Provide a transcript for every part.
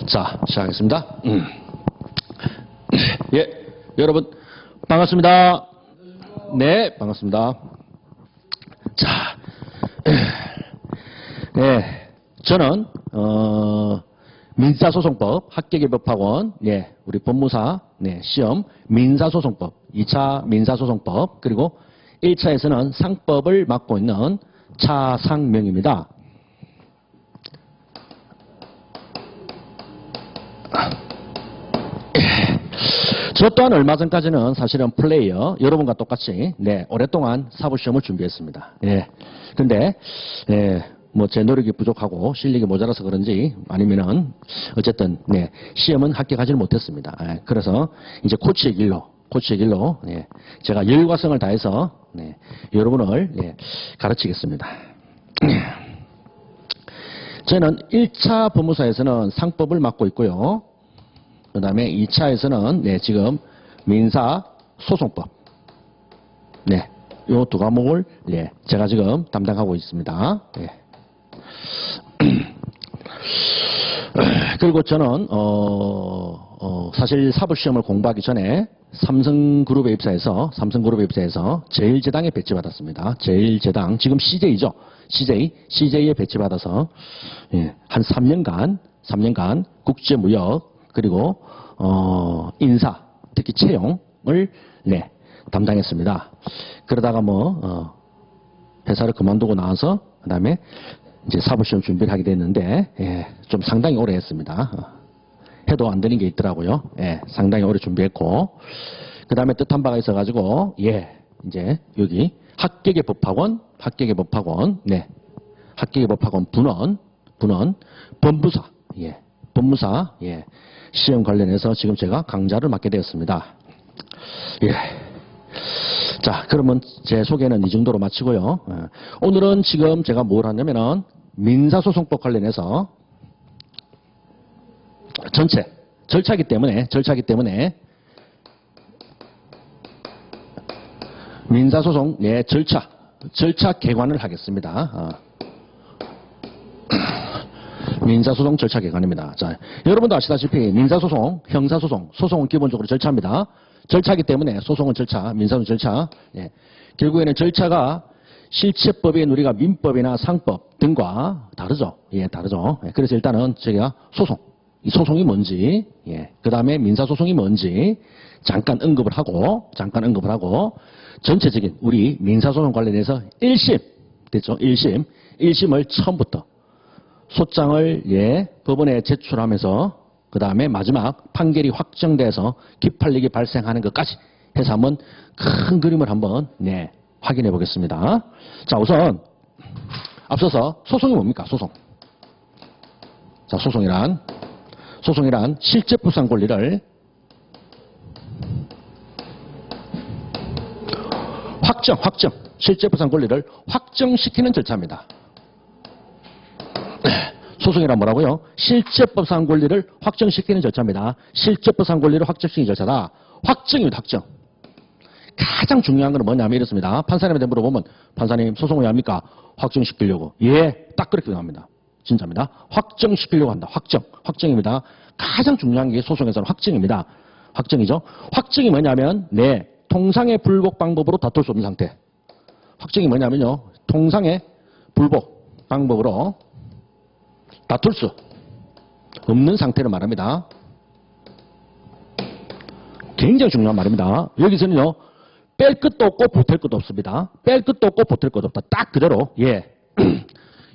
자, 시작하겠습니다. 예, 여러분 반갑습니다. 네, 반갑습니다. 자, 네, 저는 민사소송법 합격예법학원, 네, 우리 법무사, 네, 시험 민사소송법, 2차 민사소송법, 그리고 1차에서는 상법을 맡고 있는 차상명입니다. 저 또한 얼마 전까지는 사실은 플레이어, 여러분과 똑같이, 네, 오랫동안 사법시험을 준비했습니다. 예. 근데, 예, 뭐 제 노력이 부족하고 실력이 모자라서 그런지 아니면은 어쨌든, 네, 시험은 합격하지를 못했습니다. 예. 그래서 이제 코치의 길로, 예, 제가 열과성을 다해서, 네, 여러분을, 예, 가르치겠습니다. 저는 1차 법무사에서는 상법을 맡고 있고요. 그 다음에 2차에서는, 네, 지금 민사소송법. 네, 요 두 과목을, 네, 제가 지금 담당하고 있습니다. 네. 그리고 저는, 사실 사법시험을 공부하기 전에 삼성그룹에 입사해서 제일제당에 배치받았습니다. 제일제당, 지금 CJ죠. CJ에 배치받아서, 예, 한 3년간 국제무역, 그리고 인사, 특히 채용을, 네, 담당했습니다. 그러다가 뭐 회사를 그만두고 나와서 그다음에 이제 사법시험 준비를 하게 됐는데, 예, 좀 상당히 오래 했습니다. 해도 안 되는 게 있더라고요. 예, 상당히 오래 준비했고, 그다음에 뜻한 바가 있어가지고, 예, 이제 여기 합격의 법학원, 네, 합격의 법학원 분원, 법무사, 예, 예, 시험 관련해서 지금 제가 강좌를 맡게 되었습니다. 예. 자, 그러면 제 소개는 이 정도로 마치고요. 오늘은 지금 제가 뭘 하냐면은 민사소송법 관련해서 전체 절차기 때문에 민사소송, 예, 절차 개관을 하겠습니다. 민사소송 절차 개관입니다. 자, 여러분도 아시다시피 민사소송, 형사소송, 소송은 기본적으로 절차입니다. 절차기 때문에 소송은 절차, 민사소송 절차. 예. 결국에는 절차가 실체법인 우리가 민법이나 상법 등과 다르죠. 예, 다르죠. 예, 그래서 일단은 저희가 소송, 이 소송이 뭔지, 예, 그 다음에 민사소송이 뭔지 잠깐 언급을 하고, 전체적인 우리 민사소송 관련해서 1심, 됐죠? 1심을 처음부터 소장을, 예, 법원에 제출하면서 그 다음에 마지막 판결이 확정돼서 기판력이 발생하는 것까지 해서 한번 큰 그림을 한번, 네, 확인해 보겠습니다. 자, 우선 앞서서 소송이 뭡니까? 소송. 자, 소송이란 실제부상 권리를 실제부상 권리를 확정시키는 절차입니다. 소송이란 뭐라고요? 실제법상 권리를 확정시키는 절차입니다. 실제법상 권리를 확정시키는 절차다. 확정입니다. 확정. 가장 중요한 건 뭐냐면 이렇습니다. 판사님한테 물어보면 판사님 소송 왜 합니까? 확정시키려고. 예, 딱 그렇게 나옵니다. 진짜입니다. 확정시키려고 한다. 확정입니다. 가장 중요한 게 소송에서는 확정입니다. 확정이죠. 확정이 뭐냐면, 네, 통상의 불복 방법으로 다툴 수 없는 상태. 확정이 뭐냐면요, 통상의 불복 방법으로 다툴 수 없는 상태를 말합니다. 굉장히 중요한 말입니다. 여기서는요, 뺄 끝도 없고 보탤 것도 없습니다. 뺄 끝도 없고 보탤 것도 없다. 딱 그대로, 예.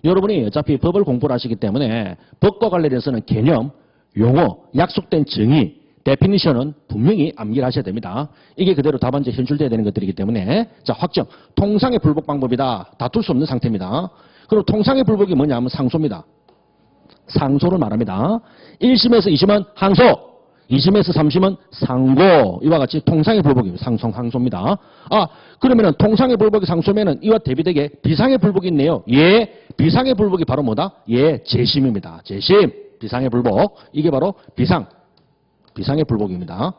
여러분이 어차피 법을 공부를 하시기 때문에 법과 관련해서는 개념, 용어, 약속된 정의, 데피니션은 분명히 암기를 하셔야 됩니다. 이게 그대로 답안지에 현출돼야 되는 것들이기 때문에, 자, 확정. 통상의 불복 방법이다. 다툴 수 없는 상태입니다. 그리고 통상의 불복이 뭐냐면 상소입니다. 상소를 말합니다. 1심에서 2심은 항소, 2심에서 3심은 상고, 이와 같이 통상의 불복입니다. 상소입니다. 아, 그러면은 통상의 불복이 상소면은 이와 대비되게 비상의 불복이 있네요. 예, 비상의 불복이 바로 뭐다? 예, 재심입니다. 재심, 비상의 불복. 이게 바로 비상의 불복입니다.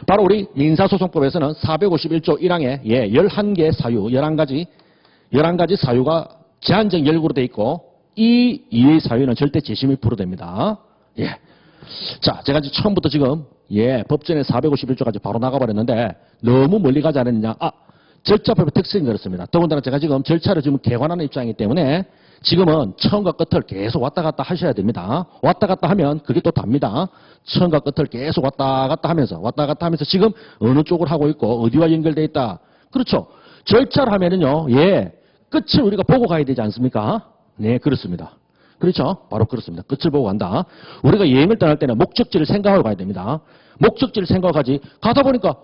바로 우리 민사소송법에서는 451조 1항에, 예, 11개 사유, 11가지 사유가 제한적 열구로 되어 있고, 이 이의 사유는 절대 재심이 불허됩니다. 예. 자, 제가 처음부터 지금 법전에 451조까지 바로 나가버렸는데 너무 멀리 가지 않았느냐. 절차법의 특성이 그렇습니다. 더군다나 제가 지금 절차를 지금 개관하는 입장이기 때문에 지금은 처음과 끝을 계속 왔다 갔다 하셔야 됩니다. 왔다 갔다 하면 그게 또 답니다. 처음과 끝을 계속 왔다 갔다 하면서 지금 어느 쪽을 하고 있고 어디와 연결되어 있다. 그렇죠. 절차를 하면은요, 끝을 우리가 보고 가야 되지 않습니까? 네, 그렇습니다. 그렇죠. 바로 그렇습니다. 끝을 보고 간다. 우리가 여행을 떠날 때는 목적지를 생각하고 가야 됩니다. 목적지를 생각하지 가다 보니까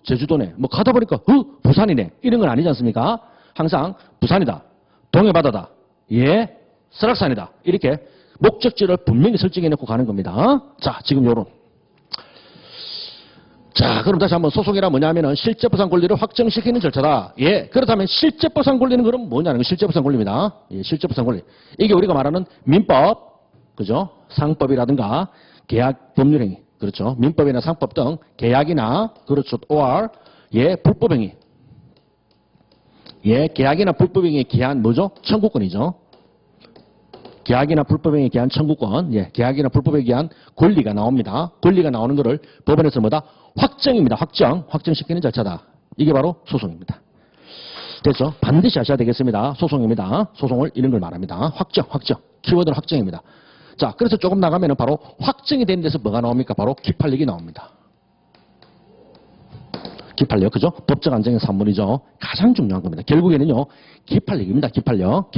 제주도네. 뭐 가다 보니까 부산이네. 이런 건 아니지 않습니까? 항상 부산이다. 동해바다다. 설악산이다. 이렇게 목적지를 분명히 설정해 놓고 가는 겁니다. 자, 지금 요런. 자, 그럼 다시 한번 소송이란 뭐냐면은 실제보상 권리를 확정시키는 절차다. 그렇다면 실제보상 권리는 그럼 뭐냐는 거 실제보상 권리입니다. 실제보상 권리. 이게 우리가 말하는 민법, 그죠? 상법이라든가 계약 법률행위. 그렇죠. 민법이나 상법 등 계약이나, 그렇죠. or, 불법행위. 계약이나 불법행위에 기한 뭐죠? 청구권이죠. 계약이나 불법행위에 기한 청구권, 계약이나 불법에 기한 권리가 나옵니다. 권리가 나오는 거를 법원에서 뭐다? 확정입니다. 확정시키는 절차다. 이게 바로 소송입니다. 됐죠? 반드시 하셔야 되겠습니다. 소송입니다. 소송을 이런 걸 말합니다. 확정. 키워드는 확정입니다. 자, 그래서 조금 나가면은 바로 확정이 된 데서 뭐가 나옵니까? 바로 기판력이 나옵니다. 기판력, 그죠? 법적 안정의 산물이죠. 가장 중요한 겁니다. 결국에는요, 기판력입니다. 기판력.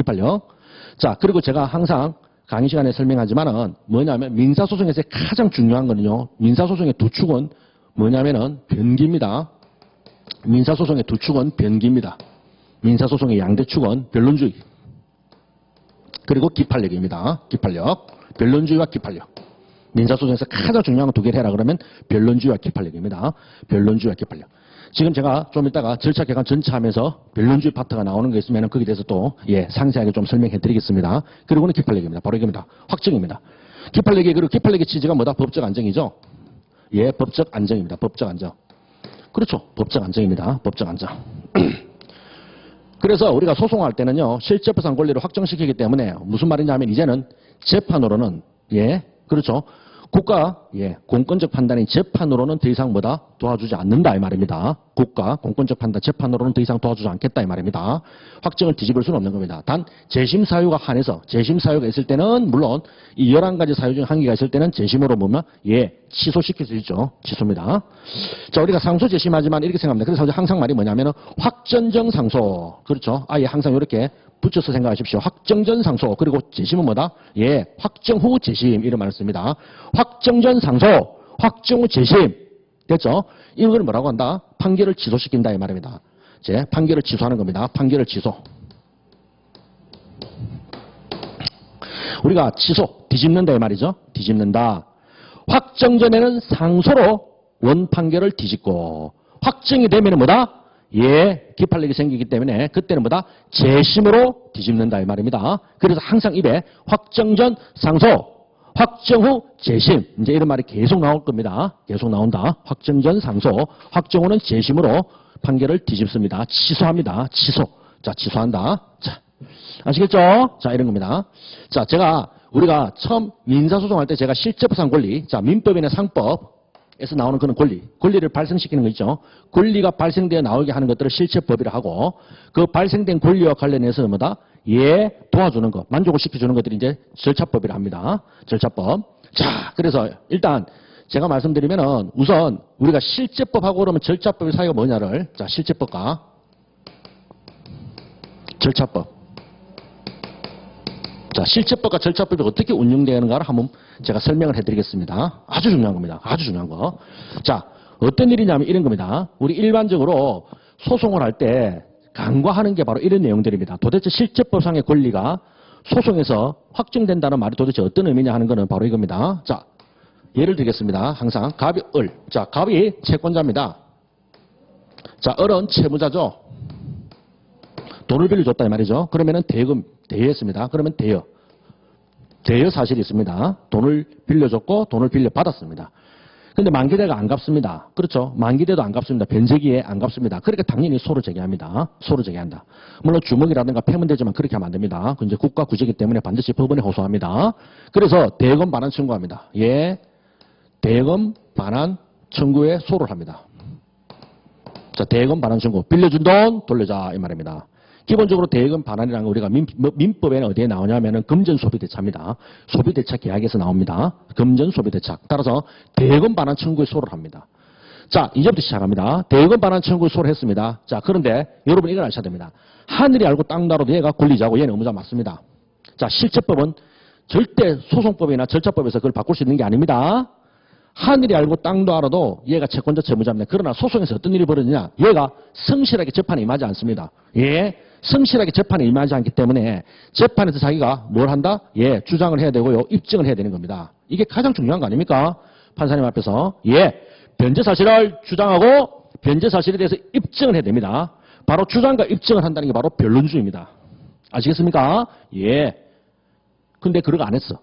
자, 그리고 제가 항상 강의 시간에 설명하지만은 뭐냐면 민사소송에서 가장 중요한 거는요, 민사소송의 두 축은 뭐냐면은 변기입니다. 민사소송의 두 축은 변기입니다. 민사소송의 양대 축은 변론주의. 그리고 기판력입니다. 기판력. 변론주의와 기판력. 민사소송에서 가장 중요한 거 두 개를 해라 그러면 변론주의와 기판력입니다. 변론주의와 기판력. 지금 제가 좀 이따가 절차 개관 전체하면서 변론주의 파트가 나오는 거 있으면 거기에 대해서 또 상세하게 좀 설명해 드리겠습니다. 그리고는 기판력입니다. 바로 이겁니다. 확정입니다. 그리고 기판력의 취지가 뭐다? 법적 안정이죠. 법적 안정입니다. 법적 안정. 그렇죠. 법적 안정입니다. 법적 안정. 그래서 우리가 소송할 때는요, 실제보상 권리를 확정시키기 때문에 무슨 말이냐면 이제는 재판으로는, 그렇죠. 국가, 공권적 판단인 재판으로는 더 이상 뭐다? 도와주지 않는다, 이 말입니다. 국가, 공권적 판단, 재판으로는 더 이상 도와주지 않겠다, 이 말입니다. 확정을 뒤집을 수는 없는 겁니다. 단, 재심 사유가 한해서, 재심 사유가 있을 때는, 물론, 이 11가지 사유 중 한 개가 있을 때는 재심으로 보면, 취소시킬 수 있죠. 취소입니다. 자, 우리가 상소 재심하지만 이렇게 생각합니다. 그래서 항상 말이 뭐냐면은, 확정전 상소. 그렇죠. 아예 항상 이렇게 붙여서 생각하십시오. 확정 전 상소. 그리고 재심은 뭐다? 확정 후 재심. 이런 말을 씁니다. 확정 전 상소. 확정 후 재심. 됐죠? 이걸 뭐라고 한다? 판결을 취소시킨다. 이 말입니다. 판결을 취소하는 겁니다. 판결을 취소. 우리가 취소, 뒤집는다. 이 말이죠. 뒤집는다. 확정 전에는 상소로 원 판결을 뒤집고, 확정이 되면 뭐다? 기판력이 생기기 때문에 그때는 뭐다? 재심으로 뒤집는다 이 말입니다. 그래서 항상 입에 확정 전 상소, 확정 후 재심 이제 이런 말이 계속 나올 겁니다. 계속 나온다. 확정 전 상소, 확정 후는 재심으로 판결을 뒤집습니다. 취소합니다. 취소. 자, 취소한다. 자, 아시겠죠? 자, 이런 겁니다. 자, 우리가 처음 민사소송할 때 제가 실제보상 권리, 자, 민법이나 상법 에서 나오는 그런 권리를 발생시키는 거 있죠. 권리가 발생되어 나오게 하는 것들을 실체법이라 하고, 그 발생된 권리와 관련해서 뭐다? 도와주는 것, 만족을 시켜주는 것들이 이제 절차법이라 합니다. 절차법. 자, 그래서 일단 제가 말씀드리면은 우선 우리가 실제법하고 그러면 절차법의 사이가 뭐냐를, 자, 실제법과 절차법. 자, 실제법과 절차법이 어떻게 운영되는가를 한번 제가 설명을 해드리겠습니다. 아주 중요한 겁니다. 아주 중요한 거. 자, 어떤 일이냐면 이런 겁니다. 우리 일반적으로 소송을 할 때 간과하는 게 바로 이런 내용들입니다. 도대체 실제법상의 권리가 소송에서 확정된다는 말이 도대체 어떤 의미냐 하는 거는 바로 이겁니다. 자, 예를 들겠습니다. 항상 갑이 을. 자, 갑이 채권자입니다. 자, 을은 채무자죠. 돈을 빌려줬다 이 말이죠. 그러면은 대금, 대여했습니다. 그러면 대여 사실이 있습니다. 돈을 빌려줬고 돈을 빌려받았습니다. 근데 만기대가 안 갚습니다. 그렇죠? 만기대도 안 갚습니다. 변제기에 안 갚습니다. 그러니까 당연히 소를 제기합니다. 소를 제기한다. 물론 주먹이라든가 패면 되지만 그렇게 하면 안 됩니다. 그 이제 국가 구제이기 때문에 반드시 법원에 호소합니다. 그래서 대검 반환 청구합니다. 예, 대검 반환 청구에 소를 합니다. 자, 대검 반환 청구. 빌려준 돈 돌려자 이 말입니다. 기본적으로 대검 반환이라는 거 우리가 민법에는 어디에 나오냐면은 금전소비대차입니다. 소비대차 계약에서 나옵니다. 금전소비대차. 따라서 대검 반환 청구에 소를 합니다. 자, 이제부터 시작합니다. 대검 반환 청구에 소를 했습니다. 자, 그런데 여러분 이걸 아셔야 됩니다. 하늘이 알고 땅도 알아도 얘가 권리자고 얘는 의무자 맞습니다. 자, 실제법은 절대 소송법이나 절차법에서 그걸 바꿀 수 있는 게 아닙니다. 하늘이 알고 땅도 알아도 얘가 채권자 채무자입니다. 그러나 소송에서 어떤 일이 벌어지냐? 얘가 성실하게 재판에 임하지 않습니다. 예, 성실하게 재판에 임하지 않기 때문에 재판에서 자기가 뭘 한다? 예, 주장을 해야 되고요. 입증을 해야 되는 겁니다. 이게 가장 중요한 거 아닙니까? 판사님 앞에서. 예, 변제 사실을 주장하고 변제 사실에 대해서 입증을 해야 됩니다. 바로 주장과 입증을 한다는 게 바로 변론주의입니다. 아시겠습니까? 예. 근데 그러고 안 했어.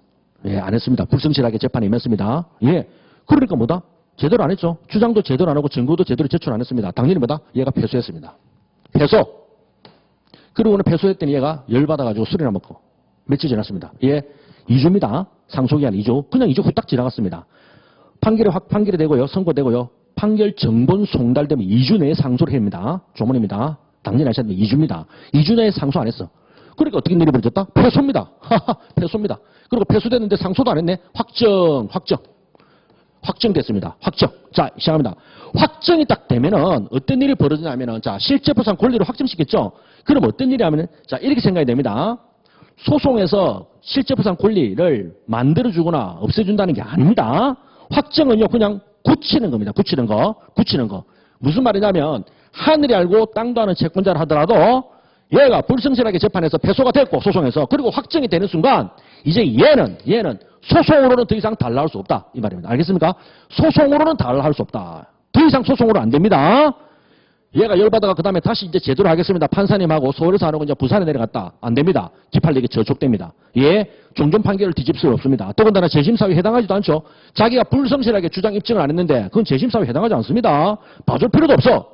예, 안 했습니다. 불성실하게 재판에 임했습니다. 예. 그러니까 뭐다? 제대로 안 했죠. 주장도 제대로 안 하고 증거도 제대로 제출 안 했습니다. 당연히 뭐다? 얘가 패소했습니다. 패소. 그리고는 패소했더니 얘가 열받아가지고 술이나 먹고 며칠 지났습니다. 예, 2주입니다. 상속기한 2주. 그냥 2주 후딱 지나갔습니다. 판결이 되고요. 선고되고요. 판결 정본 송달되면 2주 내에 상소를 해야 합니다. 조문입니다. 당연히 아셔야 됩니다. 2주입니다. 2주 내에 상소 안 했어. 그러니까 어떻게 일이 벌어졌다? 패소입니다. 패소입니다. 그리고 패소됐는데 상소도 안 했네. 확정됐습니다. 확정. 자, 시작합니다. 확정이 딱 되면은 어떤 일이 벌어지냐면은 자, 실제보상 권리를 확정시켰죠? 그럼 어떤 일이 하면은 자, 이렇게 생각이 됩니다. 소송에서 실제보상 권리를 만들어주거나 없애준다는 게 아닙니다. 확정은요, 그냥 굳히는 겁니다. 굳히는 거. 무슨 말이냐면 하늘이 알고 땅도 아는 채권자를 하더라도 얘가 불성실하게 재판에서 패소가 됐고 소송에서 그리고 확정이 되는 순간 이제 얘는 소송으로는 더 이상 달라할 수 없다 이 말입니다. 알겠습니까? 소송으로는 달라할 수 없다. 더 이상 소송으로 안 됩니다. 얘가 열받아가 그 다음에 다시 이제 제대로 하겠습니다. 판사님하고 서울에서 하는 거 이제 부산에 내려갔다. 안 됩니다. 기판력이 저촉됩니다. 예, 종전 판결을 뒤집을 수 없습니다. 더군다나 재심사유에 해당하지도 않죠. 자기가 불성실하게 주장 입증을 안 했는데 그건 재심사유에 해당하지 않습니다. 봐줄 필요도 없어.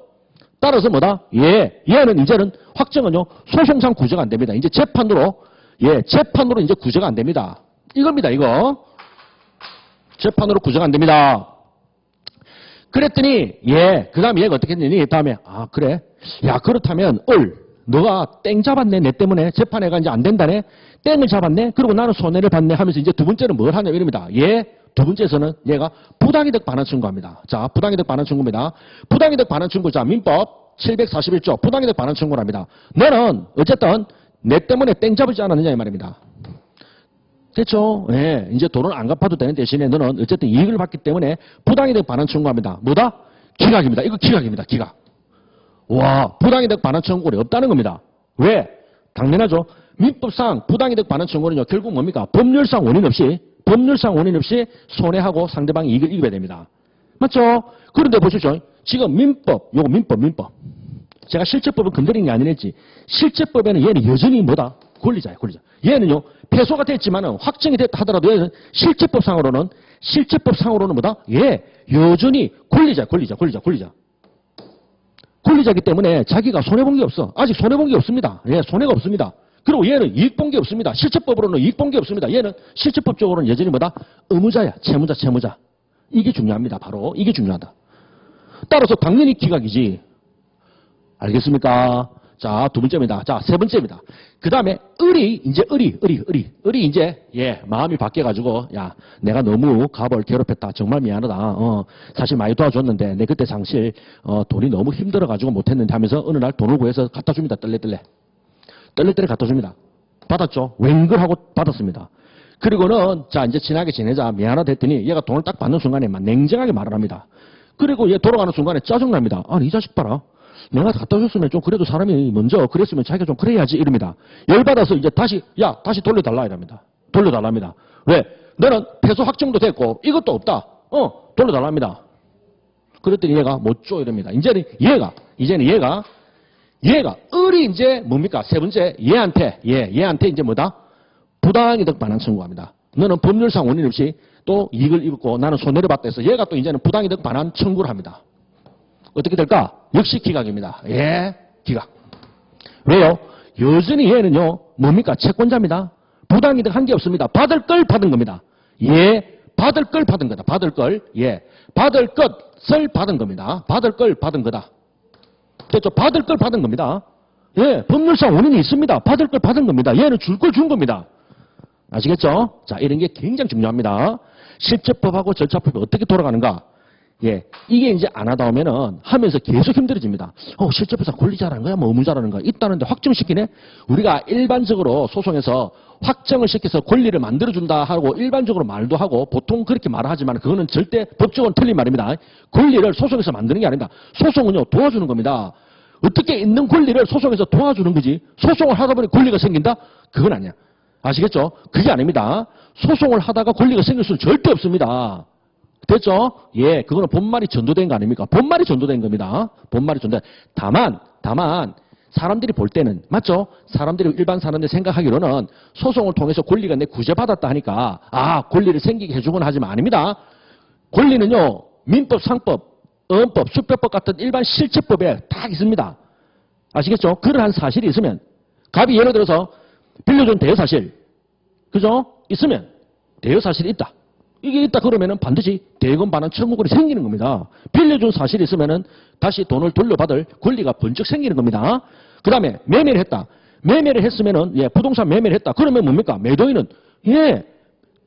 따라서 뭐다? 예, 얘는 이제는 확정은요 소송상 구제가 안 됩니다. 이제 재판으로 이제 구제가 안 됩니다. 이겁니다, 이거. 재판으로 구제가 안 됩니다. 그랬더니 그 다음에 얘가 어떻게 했느니 다음에 그래? 야, 그렇다면 너가 땡 잡았네. 내 때문에 재판회가 이제 안 된다네. 땡을 잡았네. 그리고 나는 손해를 봤네 하면서 이제 두 번째는 뭘 하냐 이럽니다. 두 번째에서는 얘가 부당이득 반환 청구합니다. 자, 부당이득 반환 청구입니다. 부당이득 반환 청구, 자, 민법 741조 부당이득 반환 청구를 합니다. 너는 어쨌든 내 때문에 땡 잡지 않았느냐 이 말입니다. 됐죠? 예, 이제 돈을 안 갚아도 되는 대신에 너는 어쨌든 이익을 받기 때문에 부당이득 반환 청구합니다. 뭐다? 기각입니다. 이거 기각입니다. 기각. 와, 부당이득 반환 청구권이 없다는 겁니다. 왜? 당연하죠. 민법상 부당이득 반환 청구는요, 결국 뭡니까? 법률상 원인 없이 손해하고 상대방이 이익을 입어야 됩니다. 맞죠? 그런데 보십시오. 지금 민법. 제가 실제법을 건드린 게 아니랬지. 실제법에는 얘는 여전히 뭐다? 권리자야, 권리자. 얘는요, 패소가 됐지만은 확정이 됐다 하더라도 얘는 실제법상으로는 뭐다? 여전히 권리자야, 권리자. 권리자이기 때문에 자기가 손해본 게 없어. 아직 손해본 게 없습니다. 손해가 없습니다. 그리고 얘는 이익 본 게 없습니다. 실제법으로는 이익 본 게 없습니다. 얘는 실제법적으로는 여전히 뭐다? 의무자야. 채무자. 이게 중요합니다. 바로 이게 중요하다. 따라서 당연히 기각이지. 알겠습니까? 자, 두 번째입니다. 자, 세 번째입니다. 그 다음에 을이 이제 마음이 바뀌어가지고 야, 내가 너무 갑을 괴롭혔다. 정말 미안하다. 사실 많이 도와줬는데 내 그때 상실 돈이 너무 힘들어가지고 못했는데 하면서 어느 날 돈을 구해서 갖다 줍니다. 떨레떨레 갖다 줍니다. 받았죠. 웬걸하고 받았습니다. 그리고는 자, 이제 친하게 지내자. 미안하다 했더니 얘가 돈을 딱 받는 순간에 막 냉정하게 말을 합니다. 그리고 얘 돌아가는 순간에 짜증납니다. 아니, 이 자식 봐라. 내가 갖다 줬으면 좀 그래도 사람이 먼저 그랬으면 자기가 좀 그래야지 이럽니다. 열받아서 이제 다시 돌려달라 이랍니다. 돌려달랍니다. 왜? 너는 패소 확정도 됐고 이것도 없다. 돌려달랍니다. 그랬더니 얘가 못 줘 이럽니다. 이제는 얘가 을이 이제 뭡니까? 세 번째 얘한테 이제 뭐다? 부당이득 반환 청구합니다. 너는 법률상 원인 없이 또 이익을 입었고 나는 손해를 봤다 해서 얘가 또 이제는 부당이득 반환 청구를 합니다. 어떻게 될까? 역시 기각입니다. 예, 기각. 왜요? 여전히 얘는요, 뭡니까? 채권자입니다. 부당이득 한 게 없습니다. 받을 걸 받은 겁니다. 예, 받을 걸 받은 거다. 받을 걸, 예. 받을 것을 받은 겁니다. 받을 걸 받은 거다. 됐죠? 받을 걸 받은 겁니다. 예, 법률상 원인이 있습니다. 받을 걸 받은 겁니다. 얘는 줄 걸 준 겁니다. 아시겠죠? 자, 이런 게 굉장히 중요합니다. 실제법하고 절차법이 어떻게 돌아가는가? 예, 이게 이제 안 하다 보면은 하면서 계속 힘들어집니다. 실제법상 권리 잘하는 거야? 뭐 의무 잘하는 거야? 있다는데 확정시키네? 우리가 일반적으로 소송에서 확정을 시켜서 권리를 만들어준다 하고 일반적으로 말도 하고 보통 그렇게 말하지만 그거는 절대 법적으로는 틀린 말입니다. 권리를 소송에서 만드는 게 아닙니다. 소송은요, 도와주는 겁니다. 어떻게 있는 권리를 소송에서 도와주는 거지? 소송을 하다 보니 권리가 생긴다? 그건 아니야. 아시겠죠? 그게 아닙니다. 소송을 하다가 권리가 생길 수는 절대 없습니다. 됐죠? 예, 그거는 본말이 전도된 거 아닙니까? 본말이 전도된 겁니다. 본말이 전도된. 다만, 사람들이 볼 때는, 맞죠? 일반 사람들이 생각하기로는 소송을 통해서 권리가 내 구제받았다 하니까, 권리를 생기게 해주곤 하지만 아닙니다. 권리는요, 민법, 상법, 어원법, 수표법 같은 일반 실체법에 딱 있습니다. 아시겠죠? 그러한 사실이 있으면, 갑이 예를 들어서 빌려준 대여사실, 그죠? 있으면, 대여사실이 있다. 이게 있다 그러면은 반드시 대금 반환 청구권이 생기는 겁니다. 빌려준 사실이 있으면은 다시 돈을 돌려받을 권리가 번쩍 생기는 겁니다. 그 다음에 매매를 했다. 매매를 했으면은, 예, 부동산 매매를 했다. 그러면 뭡니까? 매도인은, 예,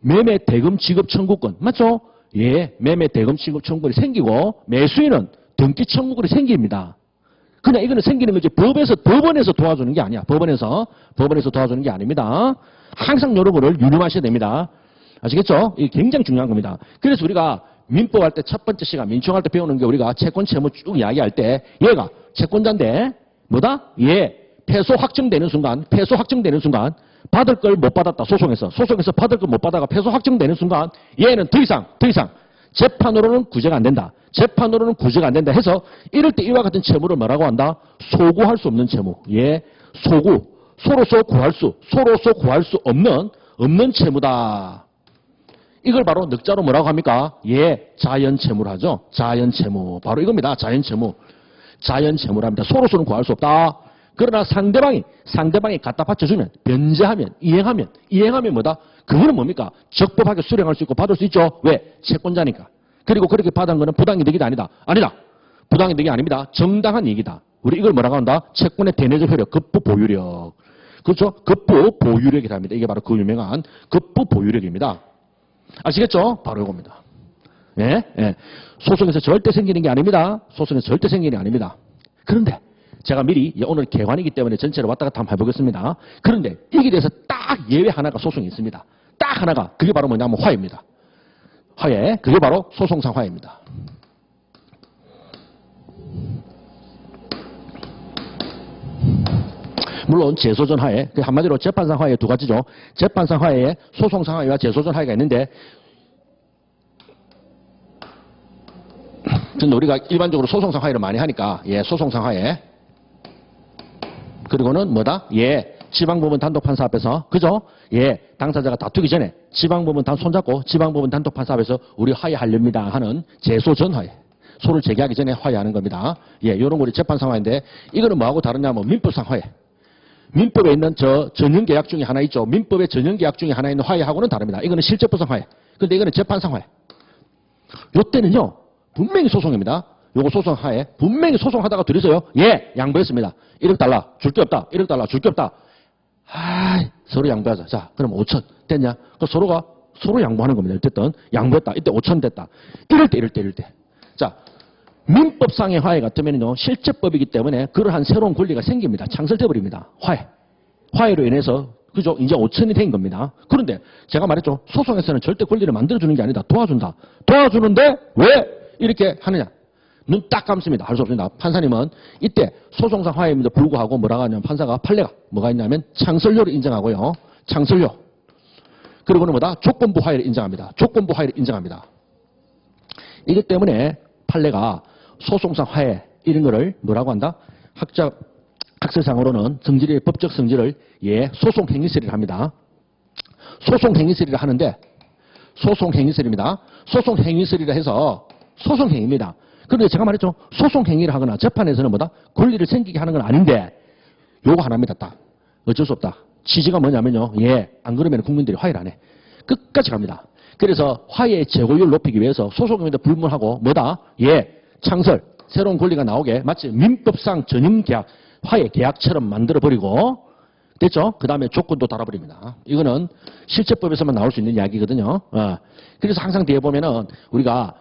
매매 대금 지급 청구권. 맞죠? 예, 매매 대금 지급 청구권이 생기고 매수인은 등기 청구권이 생깁니다. 그냥 이거는 생기는 거지 법원에서 도와주는 게 아니야. 법원에서 도와주는 게 아닙니다. 항상 이런 거를 유념하셔야 됩니다. 아시겠죠? 이게 굉장히 중요한 겁니다. 그래서 우리가 민법 할 때 첫 번째 시간, 민청할 때 배우는 게 우리가 채권 채무 쭉 이야기할 때 얘가 채권자인데 뭐다? 예, 패소 확정되는 순간 받을 걸 못 받았다. 소송에서 받을 걸 못 받다가 패소 확정되는 순간 얘는 더 이상 재판으로는 구제가 안 된다. 해서 이럴 때 이와 같은 채무를 뭐라고 한다? 소구할 수 없는 채무. 예, 서로서 구할 수 없는 채무다. 이걸 바로 늑자로 뭐라고 합니까? 예, 자연채무를 하죠. 자연채무. 바로 이겁니다. 자연채무랍니다. 서로서는 구할 수 없다. 그러나 상대방이 갖다 바쳐주면, 변제하면, 이행하면 뭐다? 그거는 뭡니까? 적법하게 수령할 수 있고 받을 수 있죠. 왜? 채권자니까. 그리고 그렇게 받은 거는 부당이득이 아니다. 부당이득이 아닙니다. 정당한 이익이다. 우리 이걸 뭐라고 한다? 채권의 대내적 효력, 급부 보유력. 그렇죠? 급부 보유력이랍니다. 이게 바로 그 유명한 급부 보유력입니다. 아시겠죠? 바로 이겁니다. 예? 예. 소송에서 절대 생기는 게 아닙니다. 그런데 제가 미리 오늘 개관이기 때문에 전체를 왔다 갔다 한번 해보겠습니다. 그런데 이게 대해서 딱 예외 하나가 소송이 있습니다. 딱 하나가. 그게 바로 뭐냐면 화해입니다. 화해. 그게 바로 소송상 화해입니다. 물론 재소전 화해, 한마디로 재판상 화해 두 가지죠. 재판상 화해에 소송상 화해와 재소전 화해가 있는데, 근데 우리가 일반적으로 소송상 화해를 많이 하니까, 예, 소송상 화해. 그리고는 뭐다? 예, 지방법원 단독판사 앞에서, 그죠? 예, 당사자가 다투기 전에 지방법원 손잡고 지방법원 단독판사 앞에서 우리 화해하렵니다 하는 재소전 화해. 소를 제기하기 전에 화해하는 겁니다. 예, 요런 거 우리 재판상 화해인데, 이거는 뭐하고 다르냐면 민법상 화해. 민법에 있는 전형계약 중에 하나 있죠. 민법의 전형계약 중에 하나 있는 화해하고는 다릅니다. 이거는 실제법상 화해. 근데 이거는 재판상 화해. 요때는요, 분명히 소송입니다. 요거 소송 화해. 분명히 소송하다가 둘이서요, 예, 양보했습니다. 1억 달라. 줄 게 없다. 1억 달라. 줄 게 없다. 서로 양보하자. 자, 그럼 5천 됐냐? 그 서로 양보하는 겁니다. 어쨌든 양보했다. 이때 5천 됐다. 이럴 때. 자, 민법상의 화해 같으면요, 실제법이기 때문에 그러한 새로운 권리가 생깁니다. 창설돼 버립니다. 화해로 인해서, 그죠? 이제 5천이 된 겁니다. 그런데 제가 말했죠. 소송에서는 절대 권리를 만들어주는 게 아니다. 도와준다. 도와주는데 왜 이렇게 하느냐? 눈 딱 감습니다. 할 수 없습니다. 판사님은 이때 소송상 화해임에도 불구하고 뭐라고 하냐면 판사가 판례가 뭐가 있냐면 창설료를 인정하고요. 창설료. 그리고는 뭐다? 조건부 화해를 인정합니다. 이기 때문에 판례가 소송상 화해 이런 거를 뭐라고 한다? 학설상으로는 성질의 법적 성질을 예, 소송 행위설이를 합니다. 소송 행위설이를 하는데 소송행위설입니다. 소송행위설이라 해서 소송행위입니다. 그런데 제가 말했죠. 소송행위를 하거나 재판에서는 뭐다? 권리를 생기게 하는 건 아닌데 요거 하나입니다. 딱. 어쩔 수 없다. 취지가 뭐냐면요. 예, 안 그러면 국민들이 화해를 안 해. 끝까지 갑니다. 그래서 화해의 재고율을 높이기 위해서 소송행위도 불문하고 뭐다? 예, 창설, 새로운 권리가 나오게 마치 민법상 전임계약, 화해 계약처럼 만들어버리고 됐죠? 그 다음에 조건도 달아버립니다. 이거는 실제법에서만 나올 수 있는 이야기거든요. 그래서 항상 뒤에 보면은 우리가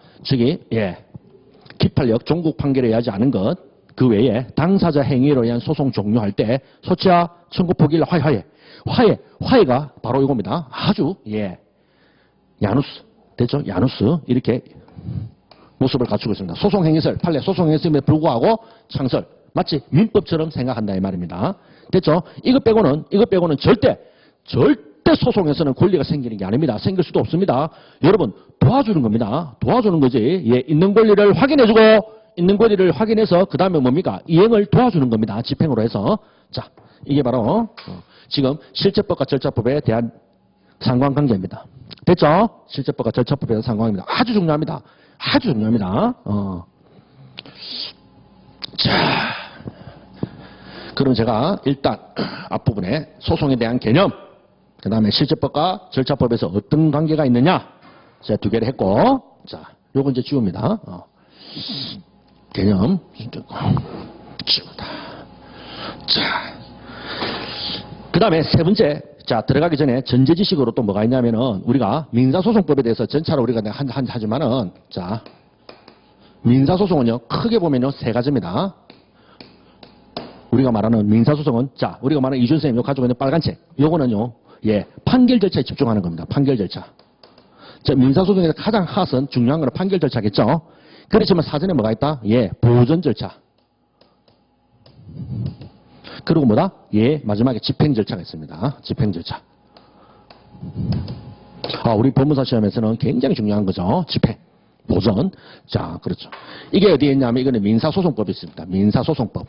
기판력 종국 판결에 의하지 않은 것, 그 외에 당사자 행위로 의한 소송 종료할 때 소치와 청구 포기일 화해가 바로 이겁니다. 아주 야누스 됐죠? 야누스 이렇게 모습을 갖추고 있습니다. 소송행위설 판례 소송행위설에 불구하고 창설 마치 민법처럼 생각한다 이 말입니다. 됐죠? 이것 빼고는 절대 소송에서는 권리가 생기는 게 아닙니다. 생길 수도 없습니다. 여러분 도와주는 겁니다. 도와주는 거지. 있는 권리를 확인해주고 있는 권리를 확인해서 그 다음에 뭡니까? 이행을 도와주는 겁니다. 집행으로 해서. 자, 이게 바로 지금 실제법과 절차법에 대한 상관관계입니다. 됐죠? 실제법과 절차법에 대한 상관관계입니다. 아주 중요합니다. 아주 중요합니다. 자, 그럼 제가 일단 앞부분에 소송에 대한 개념, 그 다음에 실제법과 절차법에서 어떤 관계가 있느냐, 제가 두 개를 했고, 자, 요거 이제 지웁니다. 개념, 지우다. 자, 그 다음에 세 번째, 자, 들어가기 전에 전제 지식으로 또 뭐가 있냐면은, 우리가 민사소송법에 대해서 전차로 우리가 하지만은, 자, 민사소송은요, 크게 보면요, 세 가지입니다. 우리가 말하는 민사소송은, 자, 우리가 말하는 이준 선생님 가지고 있는 빨간 책, 요거는요, 판결 절차에 집중하는 겁니다. 판결 절차. 자, 민사소송에서 가장 핫은 중요한 건 판결 절차겠죠? 그렇지만 사전에 뭐가 있다? 보전 절차. 그리고 뭐다? 마지막에 집행 절차가 있습니다. 집행 절차. 우리 법무사 시험에서는 굉장히 중요한 거죠. 집행. 보전. 자, 그렇죠. 이게 어디에 있냐면 이거는 민사소송법이 있습니다. 민사소송법.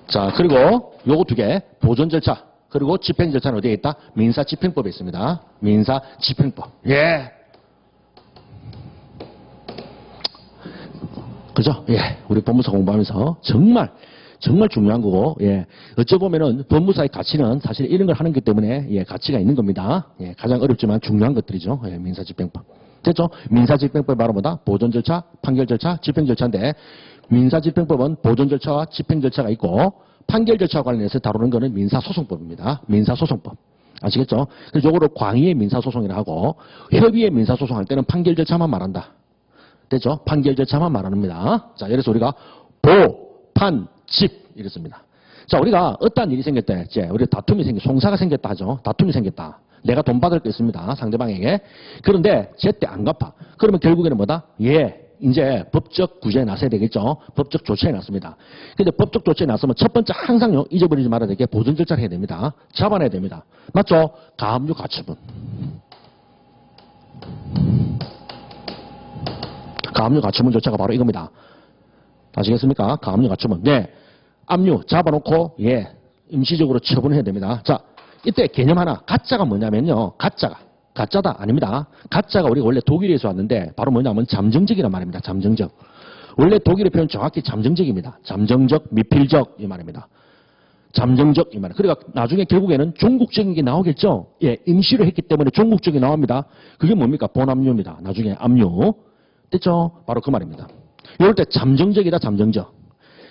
자, 그리고 요거 두 개. 보전 절차. 그리고 집행 절차는 어디에 있다? 민사집행법에 있습니다. 민사집행법. 그죠? 우리 법무사 공부하면서 정말 중요한 거고, 어찌 보면은 법무사의 가치는 사실 이런 걸 하는 것 때문에, 가치가 있는 겁니다. 가장 어렵지만 중요한 것들이죠. 민사집행법. 됐죠? 민사집행법이 바로 뭐다? 보전 절차, 판결 절차, 집행 절차인데, 민사집행법은 보전 절차와 집행 절차가 있고, 판결 절차와 관련해서 다루는 거는 민사소송법입니다. 민사소송법. 아시겠죠? 그래서 요거를 광의의 민사소송이라 하고, 협의의 민사소송 할 때는 판결 절차만 말한다. 됐죠? 판결 절차만 말합니다. 자, 예를 들어서 우리가 판, 집 이랬습니다. 자, 우리가 어떤 일이 생겼다. 우리 다툼이 송사가 생겼다 하죠. 다툼이 생겼다. 내가 돈 받을 게 있습니다. 상대방에게. 그런데 제때 안 갚아. 그러면 결국에는 뭐다? 이제 법적 구제에 나서야 되겠죠. 법적 조치에 나섭니다. 근데 법적 조치에 나서면 첫 번째 항상요, 잊어버리지 말아야 될 게 보전 절차를 해야 됩니다. 잡아내야 됩니다. 맞죠? 가압류 가처분. 가압류 가처분 절차가 바로 이겁니다. 아시겠습니까? 가압류 가처분. 압류 잡아놓고 임시적으로 처분해야 됩니다. 자, 이때 개념 하나. 가짜가 뭐냐면요. 가짜다 아닙니다. 가짜가 우리가 원래 독일에서 왔는데 바로 뭐냐면 잠정적이란 말입니다. 잠정적. 원래 독일의 표현 정확히 잠정적입니다. 잠정적, 미필적 이 말입니다. 잠정적 이 말. 그러니까 나중에 결국에는 종국적인 게 나오겠죠. 임시로 했기 때문에 종국적이 나옵니다. 그게 뭡니까? 본압류입니다. 나중에 압류. 됐죠? 바로 그 말입니다. 이럴 때 잠정적이다, 잠정적.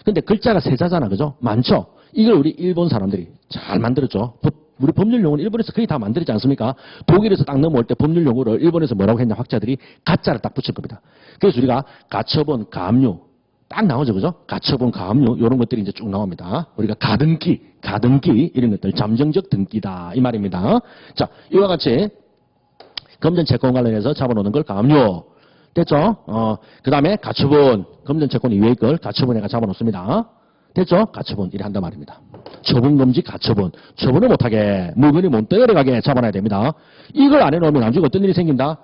근데 글자가 세자잖아, 그죠? 많죠? 이걸 우리 일본 사람들이 잘 만들었죠. 우리 법률 용어는 일본에서 거의 다 만들었지 않습니까? 독일에서 딱 넘어올 때 법률 용어를 일본에서 뭐라고 했냐, 학자들이 가짜를 딱 붙일 겁니다. 그래서 우리가 가처분, 가압류 딱 나오죠, 그죠? 가처분, 가압류 이런 것들이 이제 쭉 나옵니다. 우리가 가등기 이런 것들 잠정적 등기다 이 말입니다. 자, 이와 같이 금전 채권 관련해서 잡아놓는 걸 가압류. 됐죠? 그 다음에 가처분, 금전 채권 이외의 걸 가처분에가 잡아놓습니다. 됐죠? 가처분 이래 한단 말입니다. 처분금지 가처분. 처분을 못하게 물건이 못 떠내려가게 잡아놔야 됩니다. 이걸 안 해놓으면 나중에 어떤 일이 생긴다?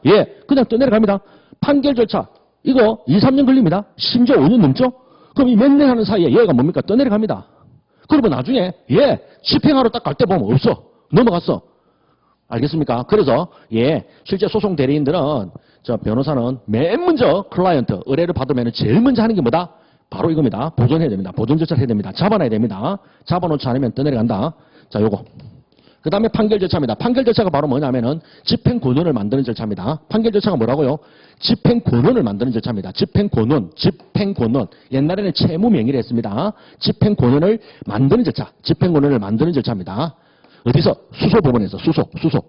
그냥 떠내려갑니다. 판결 절차 이거 2, 3년 걸립니다. 심지어 5년 넘죠? 그럼 이 몇 년 하는 사이에 얘가 뭡니까? 떠내려갑니다. 그러면 나중에 집행하러 딱 갈 때 보면 없어. 넘어갔어. 알겠습니까? 그래서 실제 소송 대리인들은 저 변호사는 맨 먼저 클라이언트 의뢰를 받으면 제일 먼저 하는 게 뭐다? 바로 이겁니다. 보존해야 됩니다. 보존 절차를 해야 됩니다. 잡아놔야 됩니다. 잡아놓지 않으면 떠내려간다. 자, 요거. 그 다음에 판결 절차입니다. 판결 절차가 바로 뭐냐면은 집행권원을 만드는 절차입니다. 판결 절차가 뭐라고요? 집행권원을 만드는 절차입니다. 집행권원. 옛날에는 채무명의를 했습니다. 집행권원을 만드는 절차. 집행권원을 만드는 절차입니다. 어디서? 수소법원에서.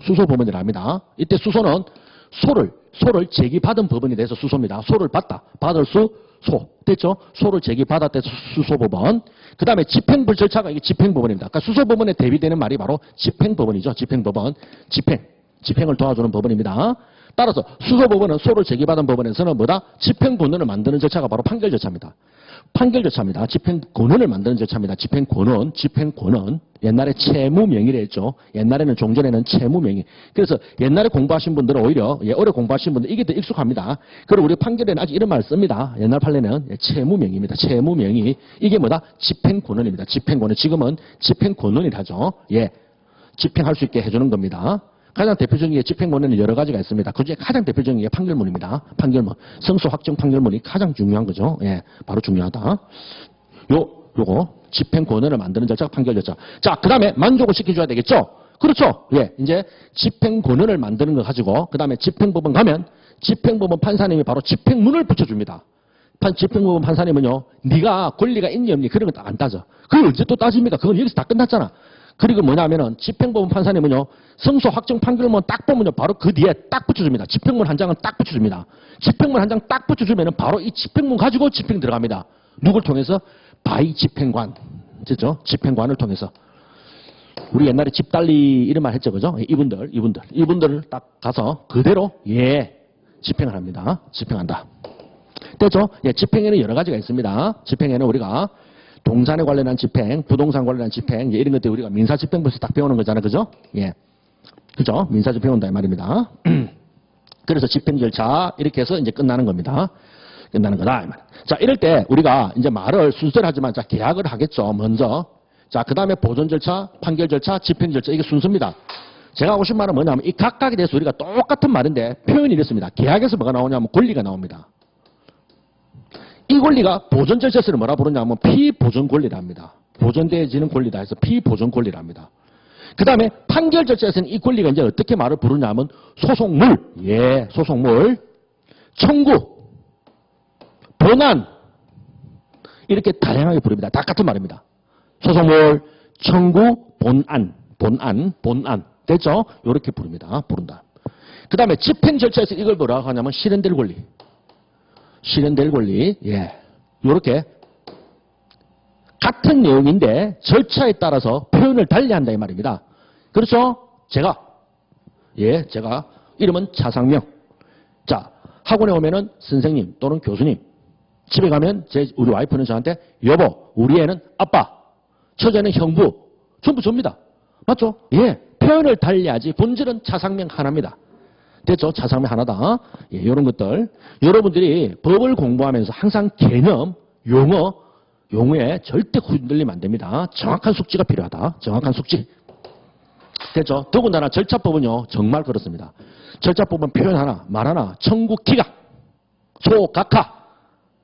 수소법원이라 합니다. 이때 수소는 소를 제기받은 법원에 대해서 수소입니다. 소를 받다. 받을 소. 됐죠? 소를 제기받았대 수소법원. 그 다음에 집행부 절차가 이게 집행법원입니다. 그러니까 수소법원에 대비되는 말이 바로 집행법원이죠. 집행법원. 집행을 도와주는 법원입니다. 따라서 수소법원은 소를 제기받은 법원에서는 뭐다? 집행권원을 만드는 절차가 바로 판결 절차입니다. 판결 절차입니다. 집행권원을 만드는 절차입니다. 집행권원. 옛날에 채무명의를 했죠. 옛날에는 종전에는 채무명의. 그래서 옛날에 공부하신 분들은 오히려 오래 공부하신 분들 이게 더 익숙합니다. 그리고 우리 판결에는 아직 이런 말을 씁니다. 옛날 판례는 채무명의입니다. 채무명의. 이게 뭐다? 집행권원입니다. 집행권원. 지금은 집행권원이라 하죠. 집행할 수 있게 해주는 겁니다. 가장 대표적인 게 집행권원은 여러 가지가 있습니다. 그중에 가장 대표적인 게 판결문입니다. 판결문. 성소 확정 판결문이 가장 중요한 거죠. 바로 중요하다. 요거 집행권원을 만드는 절차가 판결 절차. 자, 그 다음에 만족을 시켜줘야 되겠죠? 그렇죠. 이제 집행권원을 만드는 거 가지고 그 다음에 집행법원 가면 집행법원 판사님이 바로 집행문을 붙여줍니다. 집행법원 판사님은요, 네가 권리가 있니 없니 그런 거 안 따져. 그걸 언제 또 따집니까? 그건 여기서 다 끝났잖아. 그리고 뭐냐면은 집행법원 판사님은요, 성소 확정 판결문 딱 보면요, 바로 그 뒤에 딱 붙여줍니다. 집행문 한 장은 딱 붙여줍니다. 집행문 한 장 딱 붙여주면은 바로 이 집행문 가지고 집행 들어갑니다. 누굴 통해서? 바이 집행관. 됐죠? 집행관을 통해서. 우리 옛날에 집달리 이런 말 했죠, 그죠? 이분들 딱 가서 그대로 집행을 합니다. 집행한다. 됐죠? 집행에는 여러 가지가 있습니다. 집행에는 우리가 동산에 관련한 집행, 부동산 관련한 집행, 이런 것들 우리가 민사집행부에서 딱 배우는 거잖아요. 그죠? 그죠? 민사집 배운다 이 말입니다. 그래서 집행 절차 이렇게 해서 이제 끝나는 겁니다. 끝나는 거다 이 말. 자, 이럴 때 우리가 이제 말을 순서를 하지만 자, 계약을 하겠죠. 먼저. 자, 그 다음에 보존 절차, 판결 절차, 집행 절차 이게 순서입니다. 제가 하고 싶은 말은 뭐냐면 이 각각에 대해서 우리가 똑같은 말인데 표현이 이렇습니다. 계약에서 뭐가 나오냐면 권리가 나옵니다. 이 권리가 보존 절차에서는 뭐라 부르냐면 피보존 권리라 합니다. 보존되어지는 권리다 해서 피보존 권리라 합니다. 그 다음에 판결 절차에서는 이 권리가 이제 어떻게 말을 부르냐면 소송물, 소송물, 청구, 본안 이렇게 다양하게 부릅니다. 다 같은 말입니다. 소송물, 청구, 본안 됐죠? 이렇게 부릅니다. 부른다. 그 다음에 집행 절차에서 이걸 뭐라고 하냐면 실현될 권리. 요렇게 같은 내용인데 절차에 따라서 표현을 달리한다 이 말입니다. 그렇죠? 제가 이름은 차상명. 자, 학원에 오면은 선생님 또는 교수님. 집에 가면 우리 와이프는 저한테 여보, 우리 애는 아빠, 처제는 형부, 전부 접니다. 맞죠? 표현을 달리하지 본질은 차상명 하나입니다. 됐죠? 차상명 하나다. 이런 것들. 여러분들이 법을 공부하면서 항상 개념, 용어에 절대 흔들리면 안 됩니다. 정확한 숙지가 필요하다. 정확한 숙지. 됐죠? 더군다나 절차법은요, 정말 그렇습니다. 절차법은 표현 하나, 말 하나, 청구 기각, 소각하.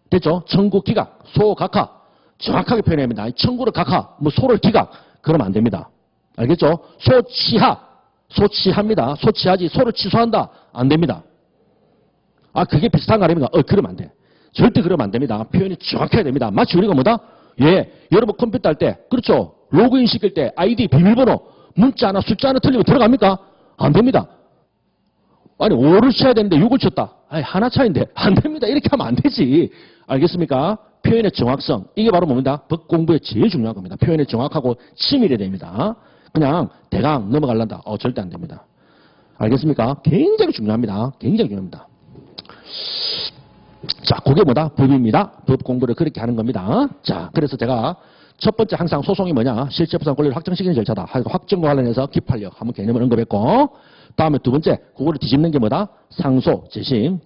됐죠? 청구 기각, 소각하. 정확하게 표현해야 합니다. 청구를 각하, 소를 기각. 그러면 안 됩니다. 알겠죠? 소치합니다. 소치하지 소를 취소한다. 안 됩니다. 아, 그게 비슷한 거 아닙니까? 그러면 안 돼. 절대 그러면 안 됩니다. 표현이 정확해야 됩니다. 마치 우리가 뭐다? 여러분 컴퓨터 할 때, 그렇죠? 로그인 시킬 때 아이디, 비밀번호, 문자 하나, 숫자 하나 틀리면 들어갑니까? 안 됩니다. 아니, 5를 쳐야 되는데 6을 쳤다. 아니, 하나 차인데. 안 됩니다. 이렇게 하면 안 되지. 알겠습니까? 표현의 정확성. 이게 바로 뭡니다? 법 공부에 제일 중요한 겁니다. 표현이 정확하고 치밀해야 됩니다. 그냥 대강 넘어가려다. 절대 안 됩니다. 알겠습니까? 굉장히 중요합니다. 굉장히 중요합니다. 자, 그게 뭐다? 법입니다. 법 공부를 그렇게 하는 겁니다. 자, 그래서 제가 첫 번째 항상 소송이 뭐냐? 실체부상 권리를 확정시키는 절차다. 확정과 관련해서 기판력 한번 개념을 언급했고, 다음에 두 번째, 그거를 뒤집는 게 뭐다? 상소, 재심,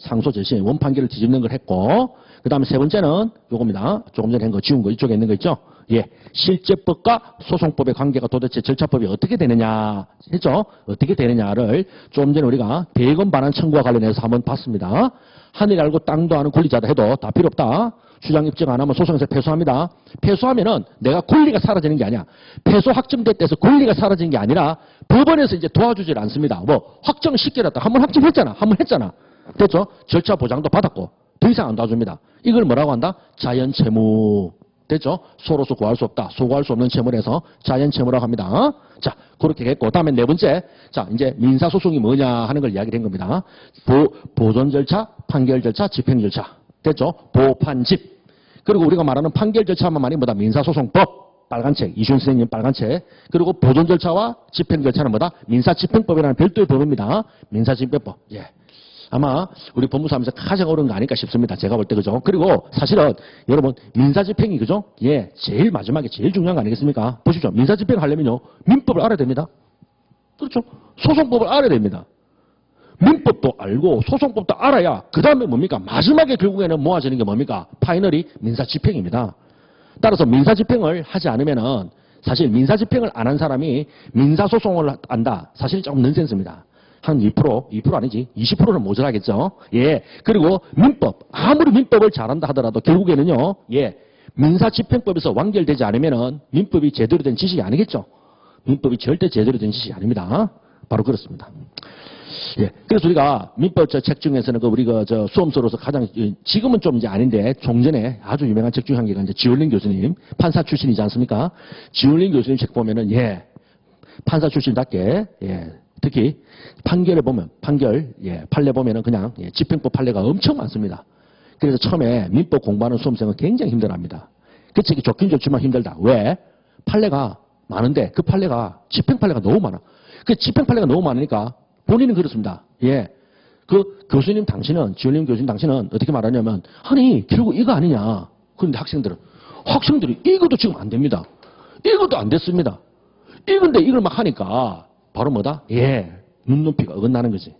원판결을 뒤집는 걸 했고, 그 다음에 세 번째는 요겁니다. 조금 전에 한 거 지운 거 이쪽에 있는 거 있죠? 예, 실제법과 소송법의 관계가 도대체 절차법이 어떻게 되느냐 했죠? 어떻게 되느냐를 좀 전에 우리가 대검 반환 청구와 관련해서 한번 봤습니다. 하늘 알고 땅도 아는 권리자다 해도 다 필요 없다. 주장 입증 안 하면 소송에서 패소합니다. 패소하면은 내가 권리가 사라지는 게 아니야. 패소 확정됐다 해서 권리가 사라지는 게 아니라 법원에서 이제 도와주질 않습니다. 뭐 확정시키랬다. 한번 확정했잖아. 한번 했잖아. 됐죠? 절차 보장도 받았고 더 이상 안 도와줍니다. 이걸 뭐라고 한다? 자연채무. 됐죠? 소로서 구할 수 없다. 소구할 수 없는 채무에서 자연채무라고 합니다. 자, 그렇게 했고, 다음에 네 번째. 자, 이제 민사소송이 뭐냐 하는 걸 이야기된 겁니다. 보존 절차, 판결 절차, 집행 절차. 됐죠? 보판집. 그리고 우리가 말하는 판결 절차만 말이 뭐다? 민사소송법. 빨간 책. 이준 선생님 빨간 책. 그리고 보존 절차와 집행 절차는 뭐다? 민사집행법이라는 별도의 법입니다. 민사집행법. 예. 아마 우리 법무사 하면서 가장 어려운 거 아닐까 싶습니다. 제가 볼 때 그죠? 그리고 사실은 여러분 민사집행이 그죠? 예, 제일 마지막에 제일 중요한 거 아니겠습니까? 보십시오. 민사집행 하려면요. 민법을 알아야 됩니다. 그렇죠? 소송법을 알아야 됩니다. 민법도 알고 소송법도 알아야 그 다음에 뭡니까? 마지막에 결국에는 모아지는 게 뭡니까? 파이널이 민사집행입니다. 따라서 민사집행을 하지 않으면은 사실 민사집행을 안 한 사람이 민사소송을 안다. 사실 조금 넌센스입니다. 한 2% 아니지. 20%는 모자라겠죠. 예. 그리고 민법. 아무리 민법을 잘한다 하더라도 결국에는요. 예. 민사집행법에서 완결되지 않으면은 민법이 제대로 된 지식이 아니겠죠. 민법이 절대 제대로 된 지식이 아닙니다. 바로 그렇습니다. 예. 그래서 우리가 민법 책 중에서는 우리 수험서로서 가장 지금은 좀 이제 아닌데 종전에 아주 유명한 책 중에 한 개가 이제 지올린 교수님 판사 출신이지 않습니까? 지올린 교수님 책 보면은 예. 판사 출신답게 예. 특히 판결에 보면 판례 보면은 그냥 집행법 판례가 엄청 많습니다. 그래서 처음에 민법 공부하는 수험생은 굉장히 힘들어합니다. 그 책이 좋긴 좋지만 힘들다. 왜? 판례가 많은데 그 판례가 집행 판례가 너무 많아. 그 집행 판례가 너무 많으니까 본인은 그렇습니다. 예, 그 교수님 당신은 지올림 교수님 당신은 어떻게 말하냐면 아니 결국 이거 아니냐. 그런데 학생들이 이것도 지금 안 됩니다. 이것도 안 됐습니다. 이건데 이걸 막 하니까. 바로 뭐다? 예, 눈높이가 어긋나는 거지.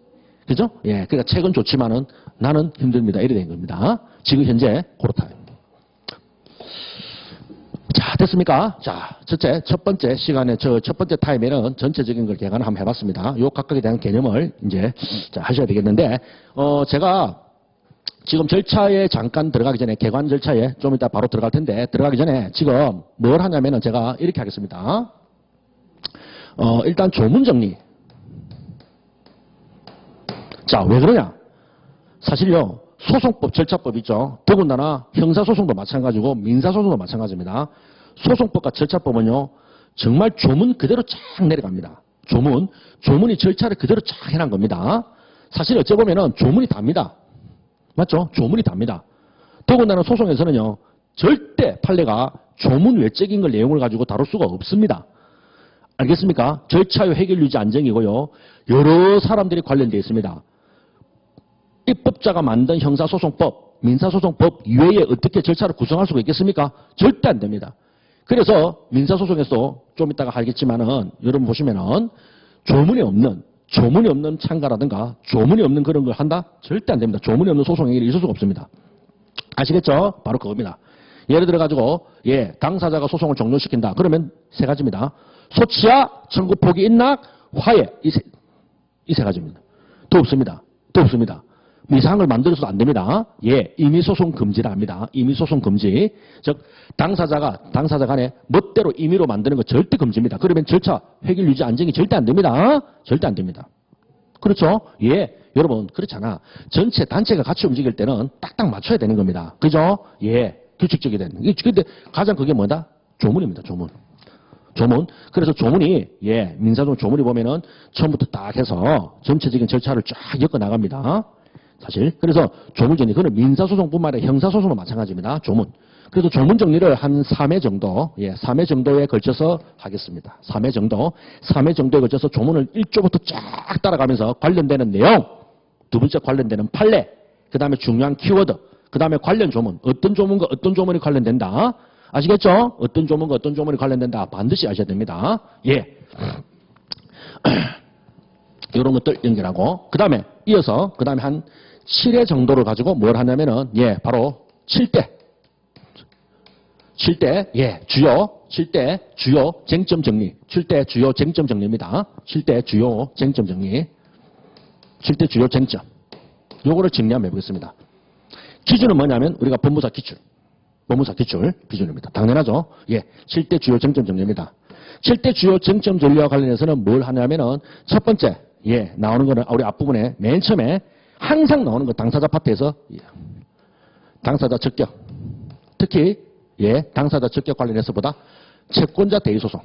그죠? 예, 그러니까 책은 좋지만은 나는 힘듭니다. 이래 된 겁니다. 지금 현재 그렇다. 자, 됐습니까? 자, 첫 번째 시간에 첫 번째 타임에는 전체적인 걸 개관을 한번 해봤습니다. 요 각각에 대한 개념을 이제 하셔야 되겠는데, 제가 지금 절차에 잠깐 들어가기 전에 개관 절차에 좀 이따 바로 들어갈 텐데 들어가기 전에 지금 뭘 하냐면은 제가 이렇게 하겠습니다. 일단 조문 정리. 자, 왜 그러냐? 사실요, 소송법, 절차법 있죠. 더군다나 형사소송도 마찬가지고 민사소송도 마찬가지입니다. 소송법과 절차법은요, 정말 조문 그대로 쫙 내려갑니다. 조문이 절차를 그대로 쫙 해놓은 겁니다. 사실 어째 보면은 조문이 답니다. 맞죠? 조문이 답니다. 더군다나 소송에서는요, 절대 판례가 조문 외적인 걸 내용을 가지고 다룰 수가 없습니다. 알겠습니까? 절차요 해결 유지 안정이고요. 여러 사람들이 관련되어 있습니다. 입법자가 만든 형사소송법, 민사소송법 이외에 어떻게 절차를 구성할 수가 있겠습니까? 절대 안 됩니다. 그래서 민사소송에서 좀 이따가 하겠지만은 여러분 보시면은 조문이 없는 참가라든가 조문이 없는 그런 걸 한다? 절대 안 됩니다. 조문이 없는 소송 행위는 있을 수가 없습니다. 아시겠죠? 바로 그겁니다. 예를 들어 가지고 당사자가 소송을 종료시킨다. 그러면 세 가지입니다. 소치야, 청구 포기 인락, 화해 이 세 가지입니다. 더 없습니다. 이상한 걸 만들어서도 안 됩니다. 예, 임의소송 금지라 합니다. 임의소송 금지. 즉 당사자 간에 멋대로 임의로 만드는 거 절대 금지입니다. 그러면 절차 해결 유지 안정이 절대 안 됩니다. 절대 안 됩니다. 그렇죠? 예, 여러분 그렇잖아. 전체 단체가 같이 움직일 때는 딱딱 맞춰야 되는 겁니다. 그죠? 예, 규칙적이 되는. 근데 가장 그게 뭐다? 조문입니다. 조문. 그래서 조문이 민사소송 조문이 보면은 처음부터 딱 해서 전체적인 절차를 쫙 엮어 나갑니다. 사실 그래서 조문 정리 그건 민사소송뿐만 아니라 형사소송도 마찬가지입니다. 조문. 그래서 조문 정리를 한 3회 정도 3회 정도에 걸쳐서 하겠습니다. 3회 정도에 걸쳐서 조문을 1조부터 쫙 따라가면서 관련되는 내용, 두 번째 관련되는 판례, 그 다음에 중요한 키워드, 그 다음에 관련 조문, 어떤 조문과 어떤 조문이 관련된다. 아시겠죠? 어떤 조문과 어떤 조문이 관련된다. 반드시 아셔야 됩니다. 예. 이런 것들 연결하고, 그 다음에 이어서, 그 다음에 한 7회 정도를 가지고 뭘 하냐면은, 바로 7대. 7대, 예, 주요, 7대 주요 쟁점 정리. 7대 주요 쟁점 정리입니다. 7대 주요 쟁점 정리. 7대 주요 쟁점. 요거를 정리 한번 해보겠습니다. 기준은 뭐냐면 우리가 법무사 기출. 법무사 기출 기준입니다. 당연하죠. 예, 7대 주요 쟁점 정리입니다. 7대 주요 쟁점 정리와 관련해서는 뭘 하냐면은 첫 번째, 예, 나오는 거는 우리 앞부분에 맨 처음에 항상 나오는 거 당사자 파트에서 예, 당사자 적격. 특히 예, 당사자 적격 관련해서보다 채권자 대의 소송.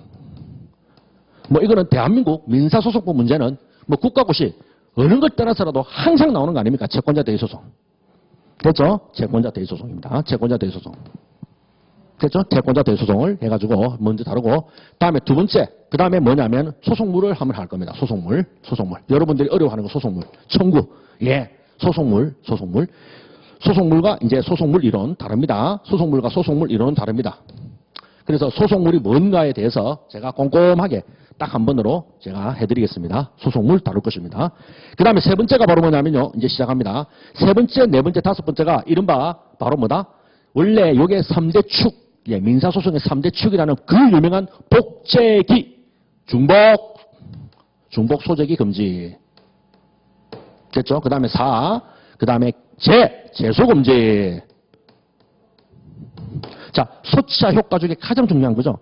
뭐 이거는 대한민국 민사소송법 문제는 뭐 국가고시 어느 걸 떠나서라도 항상 나오는 거 아닙니까? 채권자 대의 소송. 됐죠? 채권자 대의 소송입니다. 채권자 대의 소송. 됐죠? 채권자 대의 소송을 해가지고 먼저 다루고 다음에 두 번째 그 다음에 뭐냐면 소송물을 한번 할 겁니다. 소송물. 여러분들이 어려워하는 거 소송물. 청구. 예, 소송물. 소송물과 이제 소송물 이론 다릅니다. 소송물과 소송물 이론은 다릅니다. 그래서 소송물이 뭔가에 대해서 제가 꼼꼼하게 딱 한 번으로 제가 해드리겠습니다. 소송물 다룰 것입니다. 그 다음에 세 번째가 바로 뭐냐면요. 이제 시작합니다. 세 번째, 네 번째, 다섯 번째가 이른바 바로 뭐다? 원래 요게 3대 축, 예, 민사소송의 3대 축이라는 그 유명한 복제기, 중복 소제기 금지. 됐죠? 그 다음에 그 다음에 제소 금지. 자, 소치하 효과 중에 가장 중요한 거죠.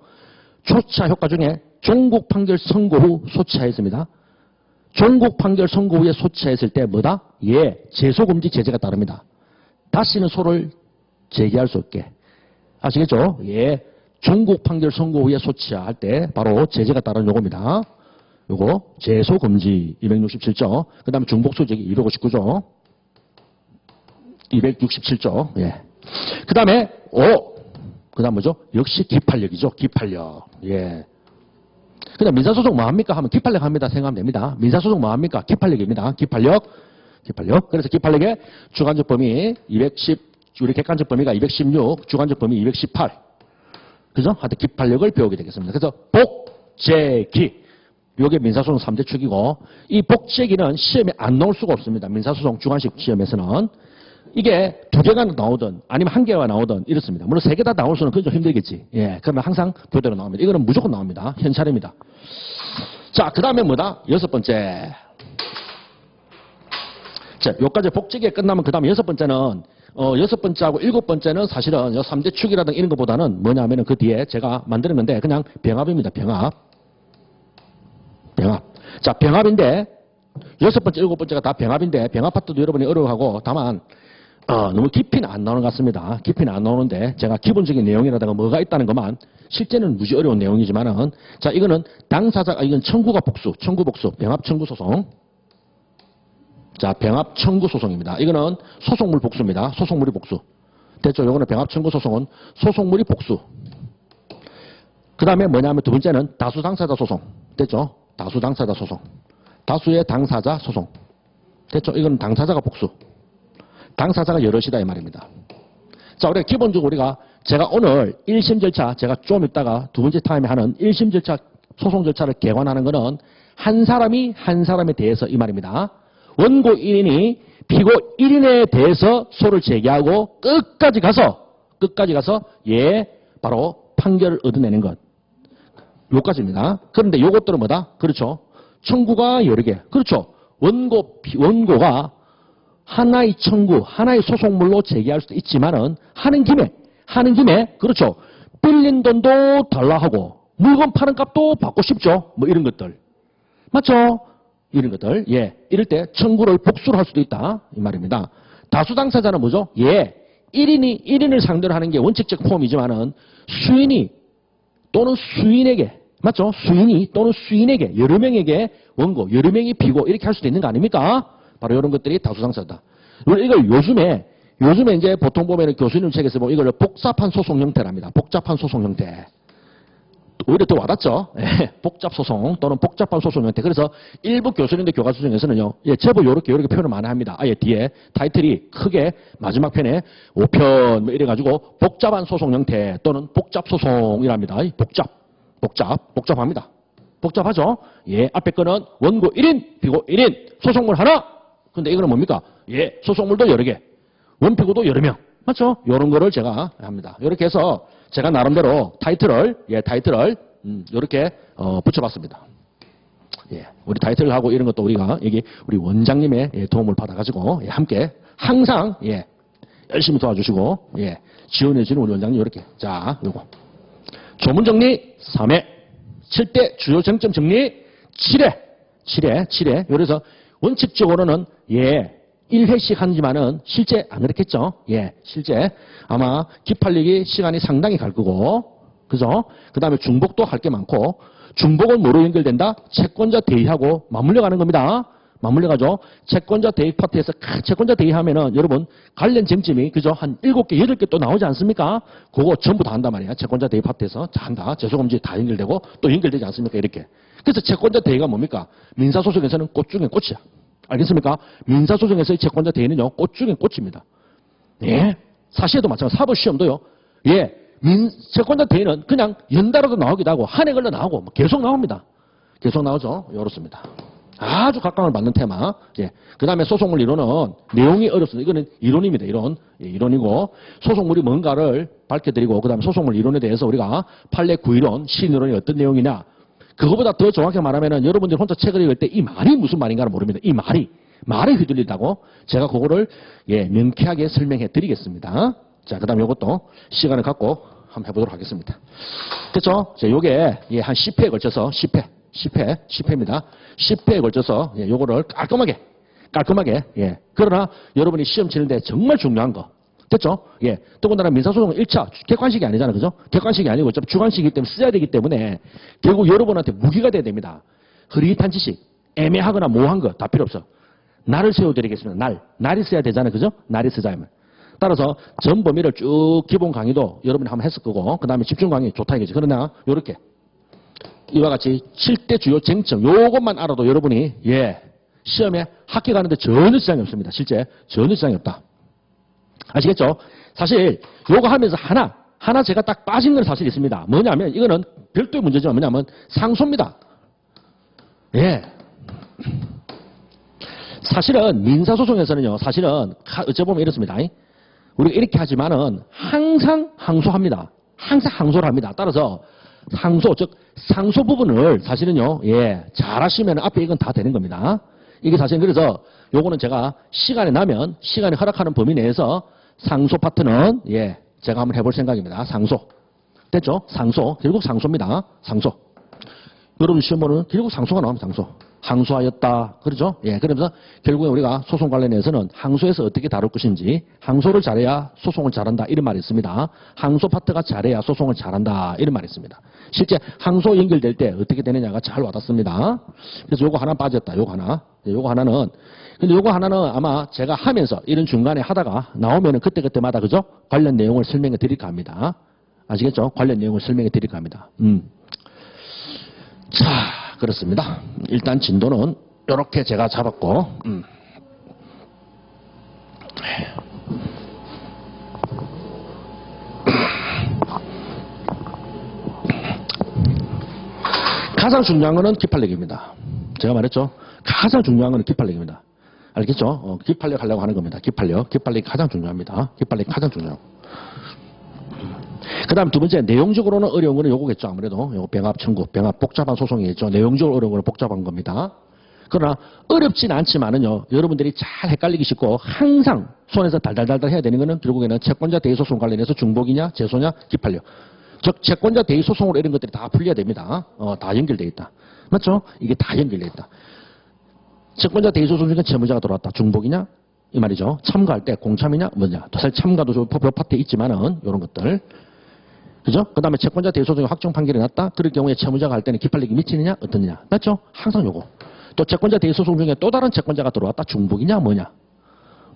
소치하 효과 중에 종국 판결 선고 후 소치하였습니다. 종국 판결 선고 후에 소치하였을 때 뭐다? 예, 제소 금지 제재가 따릅니다. 다시는 소를 제기할 수 없게. 아시겠죠? 예, 종국 판결 선고 후에 소치할 때 바로 제재가 따르는 요겁니다. 요거 제소 금지 267조. 그 다음에 중복 소제기 259조. 267조. 예. 그 다음에 그 다음 뭐죠? 역시 기판력이죠. 기판력. 예. 그다음 민사소송 뭐합니까? 하면 기판력 합니다. 생각하면 됩니다. 민사소송 뭐합니까? 기판력입니다. 기판력. 그래서 기판력의 주관적 범위 210, 우리 객관적 범위가 216, 주관적 범위 218. 그죠? 하여튼 기판력을 배우게 되겠습니다. 그래서 복제기. 요게 민사소송 3대 축이고, 이 복제기는 시험에 안 나올 수가 없습니다. 민사소송 주관식 시험에서는. 이게 2개가 나오든 아니면 1개가 나오든 이렇습니다. 물론 3개 다 나올 수는 그건 좀 힘들겠지. 예, 그러면 항상 교대로 나옵니다. 이거는 무조건 나옵니다. 현찰입니다. 자, 그 다음에 뭐다? 6번째. 자, 요까지 복제기가 끝나면 그 다음에 6번째는 6번째하고 7번째는 사실은 3대 축이라든가 이런 것보다는 뭐냐면은 그 뒤에 제가 만드는 건데 그냥 병합입니다. 병합. 자, 병합인데 6번째, 7번째가 다 병합인데 병합 파트도 여러분이 어려워하고 다만 너무 깊이는 안 나오는 것 같습니다. 깊이는 안 나오는데 제가 기본적인 내용이라든가 뭐가 있다는 것만 실제는 무지 어려운 내용이지만은 자, 이거는 당사자가 이건 청구 복수, 병합 청구 소송. 자, 병합 청구 소송입니다. 이거는 소송물 복수입니다. 소송물이 복수. 됐죠? 요거는 병합 청구 소송은 소송물이 복수. 그 다음에 뭐냐면 두 번째는 다수 당사자 소송. 됐죠? 다수 당사자 소송. 다수의 당사자 소송. 됐죠? 이건 당사자가 복수. 당사자가 여럿이다 이 말입니다. 자, 우리가 기본적으로 제가 오늘 1심 절차, 제가 좀 이따가 두 번째 타임에 하는 1심 절차, 소송 절차를 개관하는 것은 한 사람이 한 사람에 대해서 이 말입니다. 원고 1인이 피고 1인에 대해서 소를 제기하고 끝까지 가서 예, 바로 판결을 얻어내는 것. 요까지입니다. 그런데 요것들은 뭐다? 그렇죠. 청구가 여러 개. 그렇죠. 원고가 하나의 청구, 하나의 소송물로 제기할 수도 있지만은 하는 김에 그렇죠. 빌린 돈도 달라 하고 물건 파는 값도 받고 싶죠. 뭐 이런 것들. 맞죠? 이런 것들. 예. 이럴 때 청구를 복수를 할 수도 있다. 이 말입니다. 다수 당사자는 뭐죠? 예. 1인을 상대로 하는 게 원칙적 폼이지만은 수인이 또는 수인에게 맞죠? 수인이 또는 수인에게 여러 명에게 원고, 여러 명이 피고 이렇게 할 수도 있는 거 아닙니까? 바로 이런 것들이 다수당사자다. 이걸 요즘에 이제 보통 보면 교수님 책에서 보면 이걸 복잡한 소송 형태랍니다. 복잡한 소송 형태. 오히려 더 와닿죠? 예, 복잡 소송 또는 복잡한 소송 형태. 그래서 일부 교수님들 교과서 중에서는요, 예, 제법 요렇게 표현을 많이 합니다. 아예 뒤에 타이틀이 크게 마지막 편에 5편 뭐 이래가지고 복잡한 소송 형태 또는 복잡 소송이랍니다. 복잡합니다. 복잡하죠? 예, 앞에 거는 원고 1인, 피고 1인, 소송물 하나. 근데 이거는 뭡니까? 예, 소송물도 여러 개, 원피고도 여러 명. 맞죠? 요런 거를 제가 합니다. 이렇게 해서 제가 나름대로 타이틀을 이렇게 붙여봤습니다. 예, 우리 타이틀하고 이런 것도 우리가 여기 우리 원장님의 도움을 받아가지고 함께 항상 열심히 도와주시고 지원해주는 우리 원장님 이렇게 자 요거 조문 정리 3회 7대 주요 쟁점 정리 7회 그래서 원칙적으로는 1회씩 하지만은 실제 안 그렇겠죠? 실제 아마 기팔리기 시간이 상당히 갈 거고 그죠? 그 다음에 중복도 할 게 많고 중복은 뭐로 연결된다? 채권자 대의하고 맞물려 가는 겁니다. 맞물려가죠. 채권자 대의 파트에서 채권자 대의하면은 여러분 관련 쟁점이 그죠? 한 7개, 8개 또 나오지 않습니까? 그거 전부 다 한단 말이야. 채권자 대의 파트에서 다 한다. 재소금지 다 연결되고 또 연결되지 않습니까? 이렇게. 그래서 채권자 대의가 뭡니까? 민사소송에서는 꽃 중에 꽃이야. 알겠습니까? 민사소송에서의 채권자 대의는요. 꽃 중에 꽃입니다. 사시에도 마찬가지. 사법시험도요. 채권자 대의는 그냥 연달아도 나오기도 하고 한 해 걸려 나오고 계속 나옵니다. 계속 나오죠. 이렇습니다. 아주 각광을 받는 테마. 그 다음에 소송물 이론은 내용이 어렵습니다. 이거는 이론입니다. 이론이고 소송물이 뭔가를 밝혀드리고 그 다음에 소송물 이론에 대해서 우리가 판례 구이론, 시이론이 어떤 내용이냐 그거보다 더 정확히 말하면은 여러분들이 혼자 책을 읽을 때 이 말이 무슨 말인가를 모릅니다. 이 말에 휘둘린다고 제가 그거를 명쾌하게 설명해 드리겠습니다. 자, 그 다음에 이것도 시간을 갖고 한번 해보도록 하겠습니다. 그렇죠? 요게 한 10회에 걸쳐서 10회입니다. 10회에 걸쳐서 요거를 깔끔하게 그러나 여러분이 시험 치는데 정말 중요한 거 됐죠? 더군다나 민사소송은 1차 객관식이 아니잖아. 그죠? 객관식이 아니고 주관식이기 때문에 써야 되기 때문에 결국 여러분한테 무기가 돼야 됩니다. 흐릿한 지식, 애매하거나 모호한 거 다 필요 없어. 날을 세워드리겠습니다. 날이 써야 되잖아요. 그죠? 날이 쓰자면. 따라서 전 범위를 쭉 기본 강의도 여러분이 한번 했을 거고 그 다음에 집중 강의 좋다 이거지. 그러나 요렇게 이와 같이 7대 주요 쟁점 요것만 알아도 여러분이 시험에 합격하는데 전혀 지장이 없습니다. 실제 전혀 지장이 없다. 아시겠죠? 사실 요거 하면서 하나 제가 딱 빠진 건 사실 있습니다. 뭐냐면 이거는 별도의 문제지만 뭐냐면 상소입니다. 사실은 민사소송에서는요. 사실은 어쩌보면 이렇습니다. 우리가 이렇게 하지만은 항상 항소합니다. 항상 항소를 합니다. 따라서 상소, 즉 상소 부분을 사실은요. 잘하시면 앞에 이건 다 되는 겁니다. 이게 사실은 그래서 요거는 제가 시간이 허락하는 범위 내에서 상소 파트는 제가 한번 해볼 생각입니다. 상소. 됐죠? 상소. 결국 상소입니다. 상소. 여러분 시험 보는 결국 상소가 나옵니다. 상소. 항소하였다. 그렇죠? 그러면서 결국에 우리가 소송 관련해서는 항소에서 어떻게 다룰 것인지 항소를 잘해야 소송을 잘한다. 이런 말이 있습니다. 항소 파트가 잘해야 소송을 잘한다. 이런 말이 있습니다. 실제 항소 연결될 때 어떻게 되느냐가 잘 와닿습니다. 그래서 요거 하나 빠졌다. 요거 하나는 근데 요거 하나는 아마 제가 하면서 이런 중간에 하다가 나오면은 그때마다 그죠? 관련 내용을 설명해 드릴까 합니다. 아시겠죠? 관련 내용을 설명해 드릴까 합니다. 자, 그렇습니다. 일단 진도는 이렇게 제가 잡았고, 가장 중요한 거는 기판력입니다. 제가 말했죠? 가장 중요한 거는 기판력입니다. 알겠죠? 기판력 하려고 하는 겁니다. 기판력이 가장 중요합니다. 기판력이 가장 중요하고. 그 다음 두 번째, 내용적으로는 어려운 거는 요거겠죠. 아무래도 요거 병합 청구, 병합 복잡한 소송이겠죠. 내용적으로 어려운 거는 복잡한 겁니다. 그러나 어렵진 않지만은요, 여러분들이 잘 헷갈리기 쉽고 항상 손에서 달달달달 해야 되는 거는 결국에는 채권자 대의 소송 관련해서 중복이냐, 제소냐, 기판력. 즉 채권자 대의 소송으로 이런 것들이 다 풀려야 됩니다. 다 연결되어 있다. 맞죠? 이게 다 연결되어 있다. 채권자 대의 소송 중에 채무자가 들어왔다. 중복이냐? 이 말이죠. 참가할 때 공참이냐? 뭐냐? 사실 참가도 요 파트에 있지만은 이런 것들. 그죠? 그 다음에 채권자 대의 소송에 확정 판결이 났다? 그럴 경우에 채무자가 할 때는 기판력이 미치느냐? 어떠느냐? 맞죠? 항상 요거. 또 채권자 대의 소송 중에 또 다른 채권자가 들어왔다? 중복이냐? 뭐냐?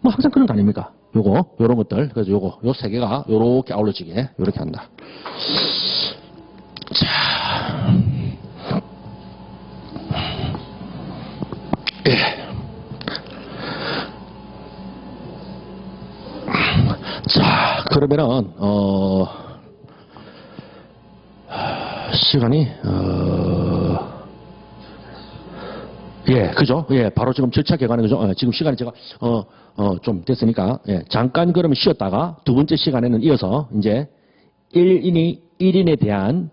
뭐 항상 그런 거 아닙니까? 요런 것들. 그래서 요 세 개가 요렇게 아울러지게, 요렇게 한다. 자. 자, 그러면은, 시간이 예, 그죠? 예, 바로 지금 절차 개관에 그죠? 지금 시간이 제가 좀 됐으니까 잠깐 그러면 쉬었다가 두 번째 시간에는 이어서 이제 1인에 대한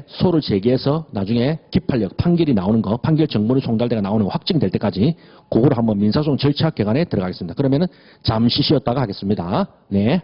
소를 제기해서 나중에 기판력 판결이 나오는 거, 판결 정보를 송달대가 나오는 거 확정될 때까지 그거를 한번 민사소송 절차 개관에 들어가겠습니다. 그러면은 잠시 쉬었다가 하겠습니다. 네.